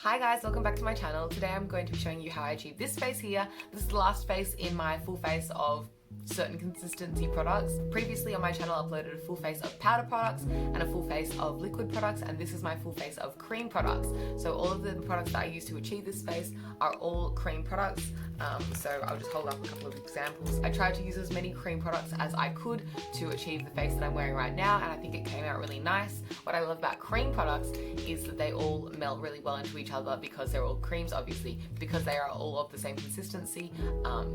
Hi guys, welcome back to my channel. Today I'm going to be showing you how I achieve this face here. This is the last face in my full face of certain consistency products. Previously on my channel I uploaded a full face of powder products and a full face of liquid products, and this is my full face of cream products. So all of the products that I use to achieve this face are all cream products. So I'll just hold up a couple of examples. I tried to use as many cream products as I could to achieve the face that I'm wearing right now, and I think it came out really nice. What I love about cream products is that they all melt really well into each other because they're all creams, obviously. Because they are all of the same consistency,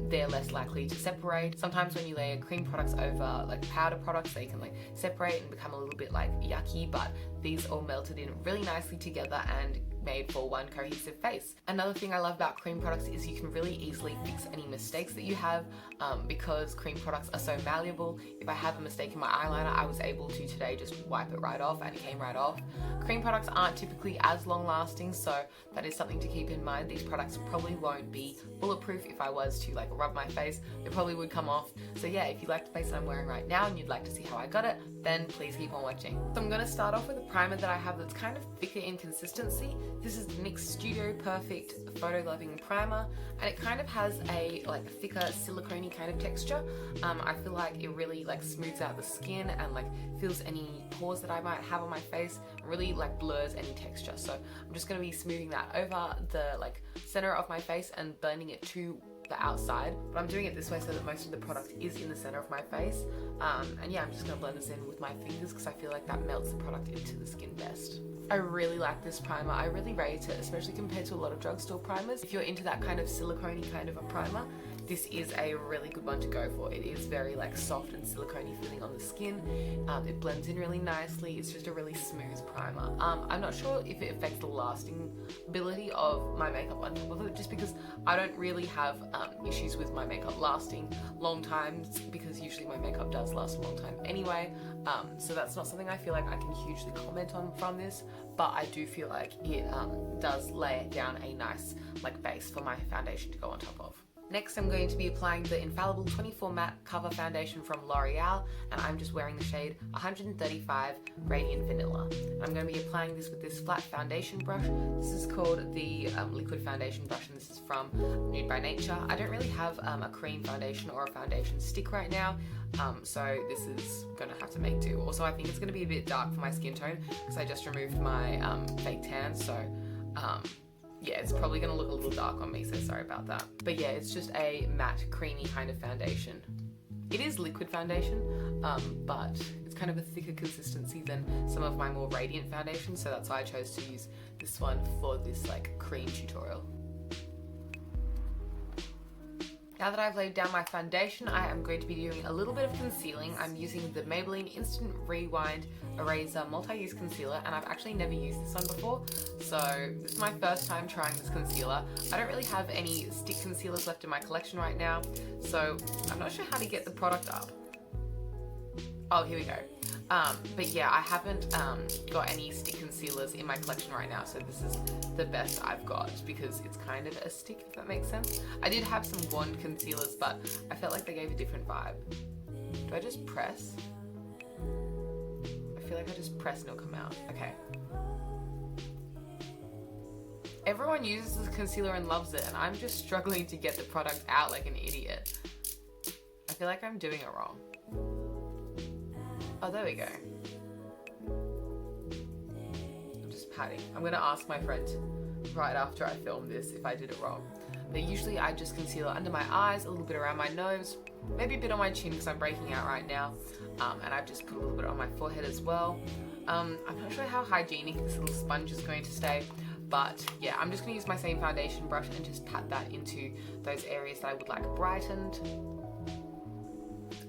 they're less likely to separate. Sometimes when you layer cream products over like powder products, they can like separate and become a little bit like yucky, but these all melted in really nicely together and made for one cohesive face. Another thing I love about cream products is you can really easily fix any mistakes that you have because cream products are so malleable. If I have a mistake in my eyeliner, I was able to today just wipe it right off and it came right off. Cream products aren't typically as long lasting, so that is something to keep in mind. These products probably won't be bulletproof. If I was to like rub my face, it probably would come off. So yeah, if you like the face that I'm wearing right now and you'd like to see how I got it, then please keep on watching. So I'm going to start off with a primer that I have that's kind of thicker in consistency. This is the NYX Studio Perfect Photo Loving Primer, and it kind of has a like thicker silicone-y kind of texture. I feel like it really like smooths out the skin and like fills any pores that I might have on my face, really like blurs any texture. So I'm just going to be smoothing that over the like center of my face and blending it to the outside, but I'm doing it this way so that most of the product is in the center of my face. And yeah, I'm just going to blend this in with my fingers because I feel like that melts the product into the skin best. I really like this primer. I really rate it, especially compared to a lot of drugstore primers. If you're into that kind of silicone-y kind of a primer, this is a really good one to go for. It is very like soft and silicone-y feeling on the skin. It blends in really nicely. It's just a really smooth primer. I'm not sure if it affects the lasting ability of my makeup on top of it, just because I don't really have issues with my makeup lasting long times, because usually my makeup does last a long time anyway. So that's not something I feel like I can hugely comment on from this, but I do feel like it does lay down a nice like base for my foundation to go on top of. Next, I'm going to be applying the Infallible 24 Matte Cover Foundation from L'Oreal, and I'm just wearing the shade 135 Radiant Vanilla. I'm going to be applying this with this flat foundation brush. This is called the Liquid Foundation Brush, and this is from Nude by Nature. I don't really have a cream foundation or a foundation stick right now, so this is going to have to make do. Also, I think it's going to be a bit dark for my skin tone because I just removed my fake tan, so yeah, it's probably going to look a little dark on me, so sorry about that. But yeah, it's just a matte, creamy kind of foundation. It is liquid foundation, but it's kind of a thicker consistency than some of my more radiant foundations, so that's why I chose to use this one for this like cream tutorial. Now that I've laid down my foundation, I am going to be doing a little bit of concealing. I'm using the Maybelline Instant Rewind Eraser Multi-Use Concealer, and I've actually never used this one before, so this is my first time trying this concealer. I don't really have any stick concealers left in my collection right now, so I'm not sure how to get the product up. Oh, here we go. But yeah, I haven't got any stick concealers in my collection right now, so this is the best I've got because it's kind of a stick, if that makes sense. I did have some wand concealers, but I felt like they gave a different vibe. Do I just press? I feel like I just press and it'll come out. Okay. Everyone uses this concealer and loves it, and I'm just struggling to get the product out like an idiot. I feel like I'm doing it wrong. Oh, there we go. I'm just patting. I'm gonna ask my friend right after I film this if I did it wrong. But usually I just conceal under my eyes, a little bit around my nose, maybe a bit on my chin because I'm breaking out right now. And I've just put a little bit on my forehead as well. I'm not sure how hygienic this little sponge is going to stay, but yeah, I'm just gonna use my same foundation brush and just pat that into those areas that I would like brightened.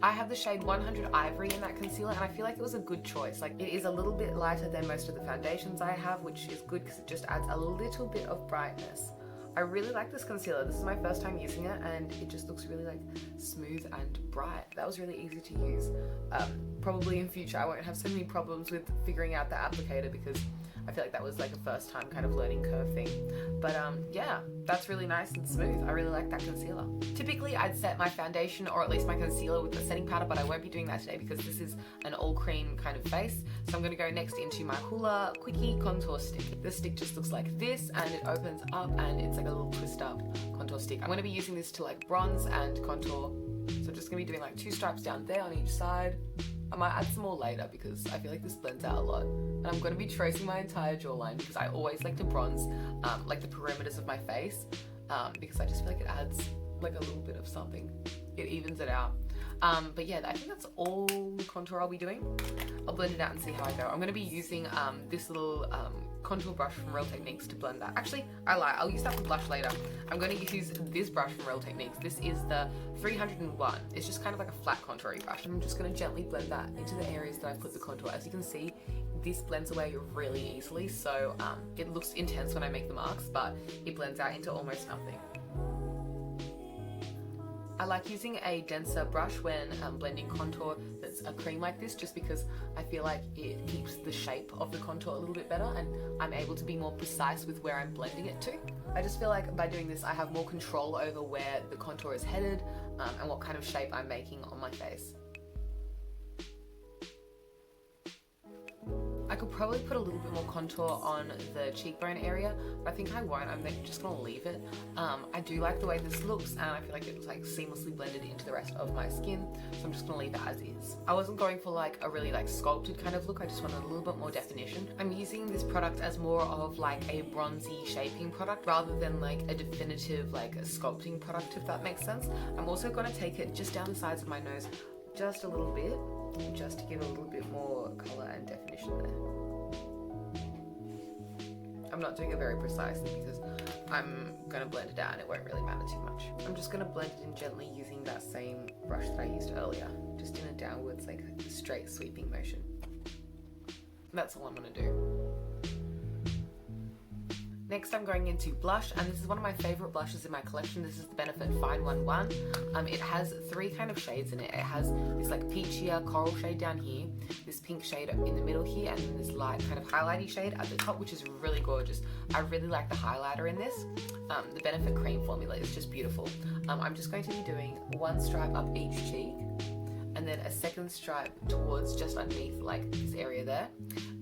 I have the shade 100 Ivory in that concealer, and I feel like it was a good choice. Like, it is a little bit lighter than most of the foundations I have, which is good because it just adds a little bit of brightness. I really like this concealer. This is my first time using it, and it just looks really like smooth and bright. That was really easy to use. Probably in future I won't have so many problems with figuring out the applicator because I feel like that was like a first time kind of learning curve thing. But yeah, that's really nice and smooth. I really like that concealer. Typically I'd set my foundation or at least my concealer with the setting powder, but I won't be doing that today because this is an all cream kind of face. So I'm going to go next into my Hoola Quickie contour stick. This stick just looks like this and it opens up and it's like a little twist up contour stick. I'm going to be using this to like bronze and contour. So I'm just going to be doing like 2 stripes down there on each side. I might add some more later because I feel like this blends out a lot. And I'm going to be tracing my entire jawline because I always like to bronze like the perimeters of my face because I just feel like it adds like a little bit of something. It evens it out. But yeah, I think that's all the contour I'll be doing. I'll blend it out and see how I go. I'm going to be using this little contour brush from Real Techniques to blend that. Actually, I lie. I'll use that for blush later. I'm going to use this brush from Real Techniques. This is the 301. It's just kind of like a flat contouring brush. I'm just going to gently blend that into the areas that I put the contour. As you can see, this blends away really easily. So it looks intense when I make the marks, but it blends out into almost nothing. I like using a denser brush when blending contour that's a cream like this, just because I feel like it keeps the shape of the contour a little bit better and I'm able to be more precise with where I'm blending it to. I just feel like by doing this I have more control over where the contour is headed and what kind of shape I'm making on my face. I could probably put a little bit more contour on the cheekbone area, but I think I won't. I'm just gonna leave it. I do like the way this looks, and I feel like it's like seamlessly blended into the rest of my skin, so I'm just gonna leave it as is. I wasn't going for like a really like sculpted kind of look. I just wanted a little bit more definition. I'm using this product as more of like a bronzy shaping product rather than like a definitive like a sculpting product, if that makes sense. I'm also gonna take it just down the sides of my nose, just a little bit, just to give a little bit more color and definition there. I'm not doing it very precisely because I'm going to blend it out and it won't really matter too much. I'm just going to blend it in gently using that same brush that I used earlier, just in a downwards, like straight sweeping motion. That's all I'm going to do. Next I'm going into blush, and this is one of my favorite blushes in my collection. This is the Benefit Fine 1-1. It has 3 kind of shades in it. It has this like peachier coral shade down here, this pink shade in the middle here, and then this light kind of highlighty shade at the top, which is really gorgeous. I really like the highlighter in this. The Benefit cream formula is just beautiful. I'm just going to be doing 1 stripe up each cheek, and then a second stripe towards just underneath like this area there,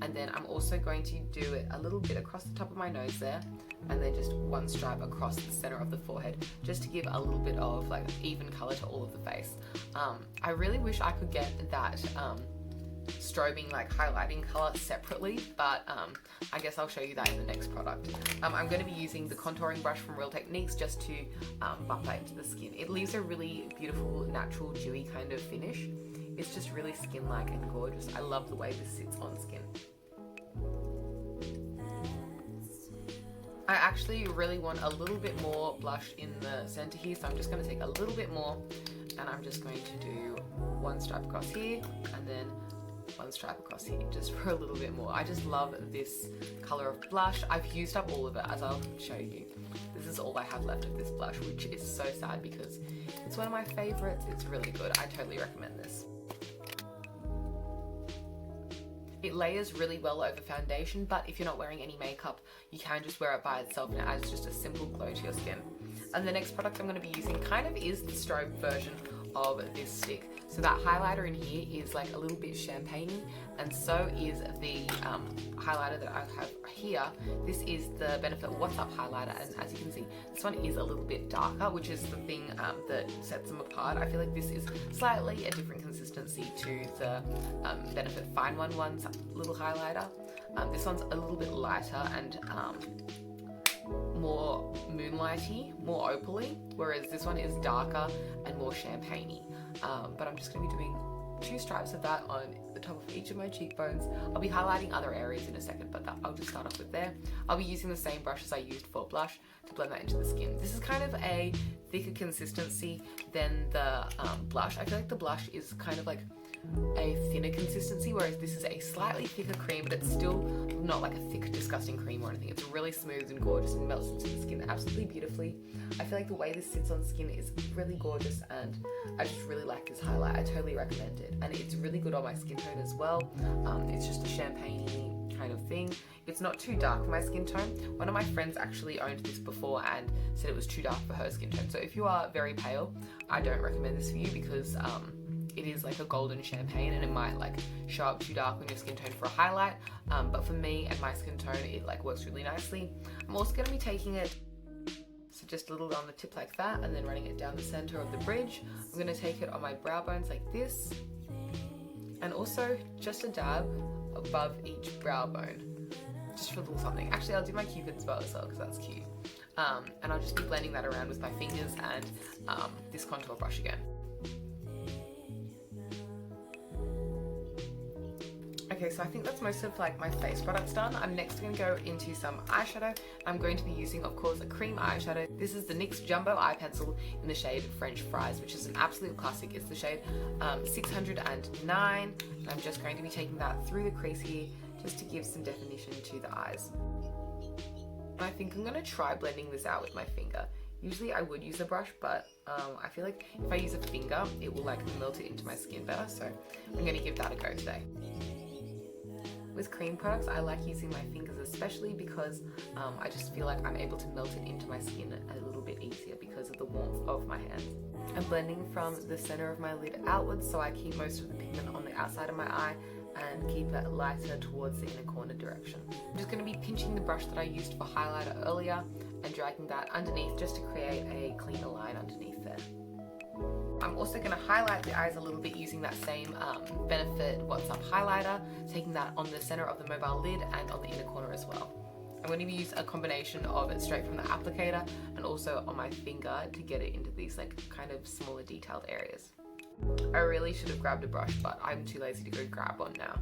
and then I'm also going to do it a little bit across the top of my nose there, and then just 1 stripe across the center of the forehead, just to give a little bit of like even color to all of the face. I really wish I could get that strobing like highlighting color separately, but I guess I'll show you that in the next product. I'm going to be using the contouring brush from Real Techniques just to buff that into the skin. It leaves a really beautiful, natural, dewy kind of finish. It's just really skin-like and gorgeous. I love the way this sits on skin. I actually really want a little bit more blush in the center here, so I'm just going to take a little bit more, and I'm just going to do 1 stripe across here, and then 1 stripe across here, just for a little bit more. I just love this color of blush. I've used up all of it, as I'll show you. This is all I have left of this blush, which is so sad because it's one of my favorites. It's really good. I totally recommend this. It layers really well over foundation, but if you're not wearing any makeup, you can just wear it by itself and it adds just a simple glow to your skin. And the next product I'm going to be using kind of is the strobe version of this stick. So that highlighter in here is like a little bit champagne-y, and so is the highlighter that I have here. This is the Benefit What's Up highlighter, and as you can see, this one is a little bit darker, which is the thing that sets them apart. I feel like this is slightly a different consistency to the Benefit Fine 1-1's little highlighter. This one's a little bit lighter and more moonlighty, more opaly, whereas this one is darker and more champagne-y. But I'm just going to be doing 2 stripes of that on the top of each of my cheekbones. I'll be highlighting other areas in a second, but I'll just start off with there. I'll be using the same brush as I used for blush to blend that into the skin. This is kind of a thicker consistency than the blush. I feel like the blush is kind of like a thinner consistency, whereas this is a slightly thicker cream, but it's still not like a thick, disgusting cream or anything. It's really smooth and gorgeous and melts into the skin absolutely beautifully. I feel like the way this sits on skin is really gorgeous, and I just really like this highlight. I totally recommend it, and it's really good on my skin tone as well. It's just a champagne-y kind of thing. It's not too dark for my skin tone. One of my friends actually owned this before and said it was too dark for her skin tone. So if you are very pale, I don't recommend this for you because it is like a golden champagne and it might like show up too dark on your skin tone for a highlight. But for me and my skin tone, it like works really nicely. I'm also going to be taking it, so just a little on the tip like that, and then running it down the center of the bridge. I'm going to take it on my brow bones like this, and also just a dab above each brow bone, just for a little something. Actually, I'll do my cupid's bow as well because that's cute. And I'll just be blending that around with my fingers and this contour brush again. Okay, so I think that's most of like my face products done. I'm next going to go into some eyeshadow. I'm going to be using, of course, a cream eyeshadow. This is the NYX Jumbo Eye Pencil in the shade French Fries, which is an absolute classic. It's the shade 609, and I'm just going to be taking that through the crease here just to give some definition to the eyes. I think I'm going to try blending this out with my finger. Usually I would use a brush, but I feel like if I use a finger, it will like melt it into my skin better. So I'm going to give that a go today. With cream products, I like using my fingers especially because I just feel like I'm able to melt it into my skin a little bit easier because of the warmth of my hands. I'm blending from the center of my lid outwards, so I keep most of the pigment on the outside of my eye and keep it lighter towards the inner corner direction. I'm just going to be pinching the brush that I used for highlighter earlier and dragging that underneath just to create a cleaner line underneath there. I'm also going to highlight the eyes a little bit using that same Benefit What's Up highlighter, taking that on the center of the mobile lid and on the inner corner as well. I'm going to use a combination of it straight from the applicator and also on my finger to get it into these like kind of smaller detailed areas. I really should have grabbed a brush, but I'm too lazy to go grab one now.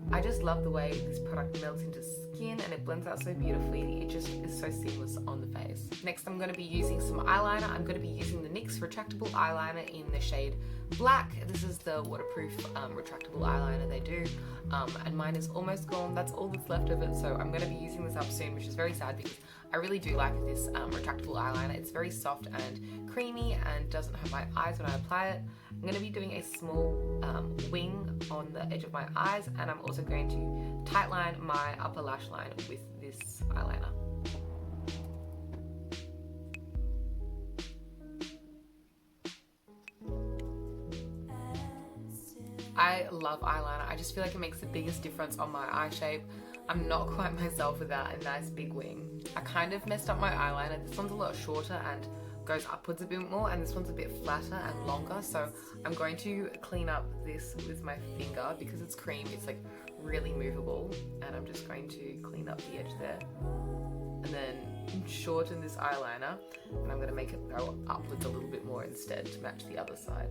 I just love the way this product melts into skin and it blends out so beautifully. It just is so seamless on the face. Next, I'm going to be using some eyeliner. I'm going to be using the NYX retractable eyeliner in the shade Black. This is the waterproof retractable eyeliner they do. And mine is almost gone. That's all that's left of it. So I'm going to be using this up soon, which is very sad because I really do like this retractable eyeliner. It's very soft and creamy and doesn't hurt my eyes when I apply it. I'm going to be doing a small wing on the edge of my eyes, and I'm also going to tightline my upper lash line with this eyeliner. I love eyeliner. I just feel like it makes the biggest difference on my eye shape. I'm not quite myself without a nice big wing. I kind of messed up my eyeliner. This one's a lot shorter and goes upwards a bit more, and this one's a bit flatter and longer, so I'm going to clean up this with my finger because it's cream. It's like really movable, and I'm just going to clean up the edge there and then shorten this eyeliner, and I'm going to make it go upwards a little bit more instead to match the other side.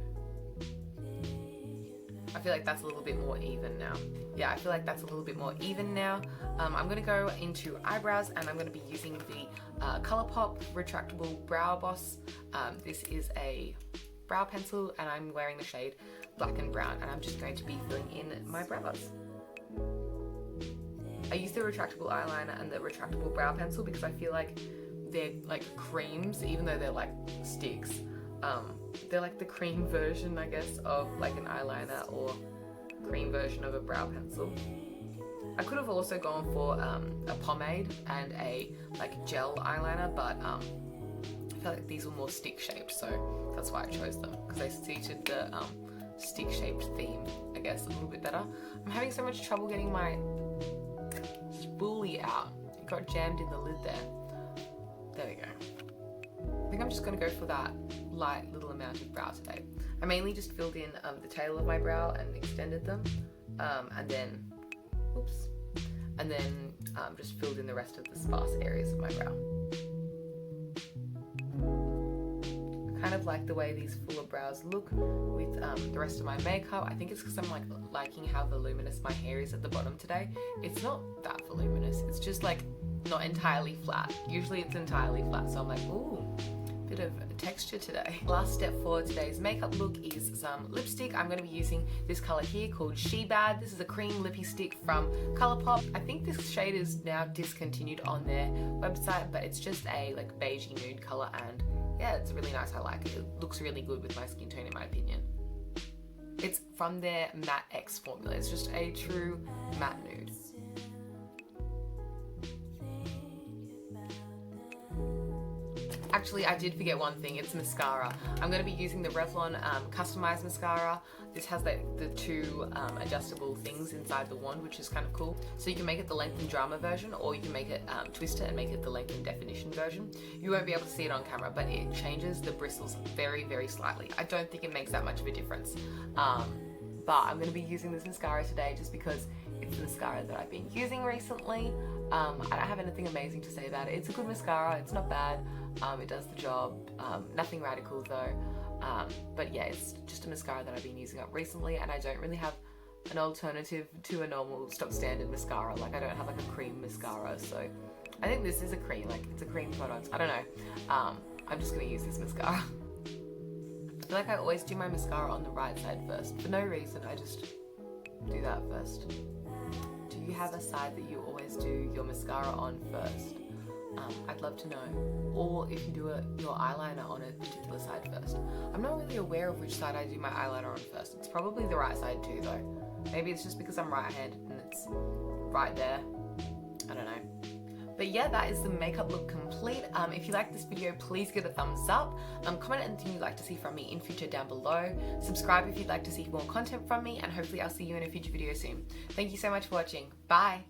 I feel like that's a little bit more even now. Yeah, I feel like that's a little bit more even now. I'm going to go into eyebrows, and I'm going to be using the Colourpop Retractable Brow Boss. This is a brow pencil, and I'm wearing the shade Black and Brown, and I'm just going to be filling in my brows. I use the retractable eyeliner and the retractable brow pencil because I feel like they're like creams, even though they're like sticks. They're like the cream version, I guess, of like an eyeliner or cream version of a brow pencil. I could have also gone for a pomade and a like gel eyeliner, but I feel like these were more stick shaped, so that's why I chose them, because they suited the stick shaped theme, I guess, a little bit better. I'm having so much trouble getting my spoolie out. It got jammed in the lid there. There we go. I think I'm just going to go for that light little amount of brow today. I mainly just filled in the tail of my brow and extended them, and then just filled in the rest of the sparse areas of my brow. I kind of like the way these fuller brows look with the rest of my makeup. I think it's because I'm like liking how voluminous my hair is at the bottom today. It's not that voluminous, it's just like not entirely flat. Usually it's entirely flat, so I'm like, ooh, bit of texture today. Last step for today's makeup look is some lipstick. I'm going to be using this color here called She Bad. This is a cream lippy stick from Colourpop. I think this shade is now discontinued on their website, but it's just a like beigey nude color, and yeah, it's really nice. I like it. It looks really good with my skin tone in my opinion. It's from their Matte X formula. It's just a true matte nude. Actually, I did forget one thing. It's mascara. I'm going to be using the Revlon Customized Mascara. This has like the two adjustable things inside the wand, which is kind of cool. So you can make it the Length and Drama version, or you can make it twist it and make it the Length and Definition version. You won't be able to see it on camera, but it changes the bristles very, very slightly. I don't think it makes that much of a difference. But I'm going to be using this mascara today just because it's the mascara that I've been using recently. I don't have anything amazing to say about it. It's a good mascara. It's not bad. It does the job. Nothing radical though. But yeah, it's just a mascara that I've been using up recently, and I don't really have an alternative to a normal stock standard mascara. Like, I don't have like a cream mascara, so I think this is a cream. Like, it's a cream product. I don't know. I'm just going to use this mascara. I feel like I always do my mascara on the right side first. For no reason, I just do that first. Do you have a side that you always do your mascara on first? I'd love to know. Or if you do your eyeliner on a particular side first. I'm not really aware of which side I do my eyeliner on first. It's probably the right side too though. Maybe it's just because I'm right-handed and it's right there. I don't know. But yeah, that is the makeup look complete. If you like this video, please give it a thumbs up. Comment anything you'd like to see from me in future down below. Subscribe if you'd like to see more content from me, and hopefully I'll see you in a future video soon. Thank you so much for watching. Bye!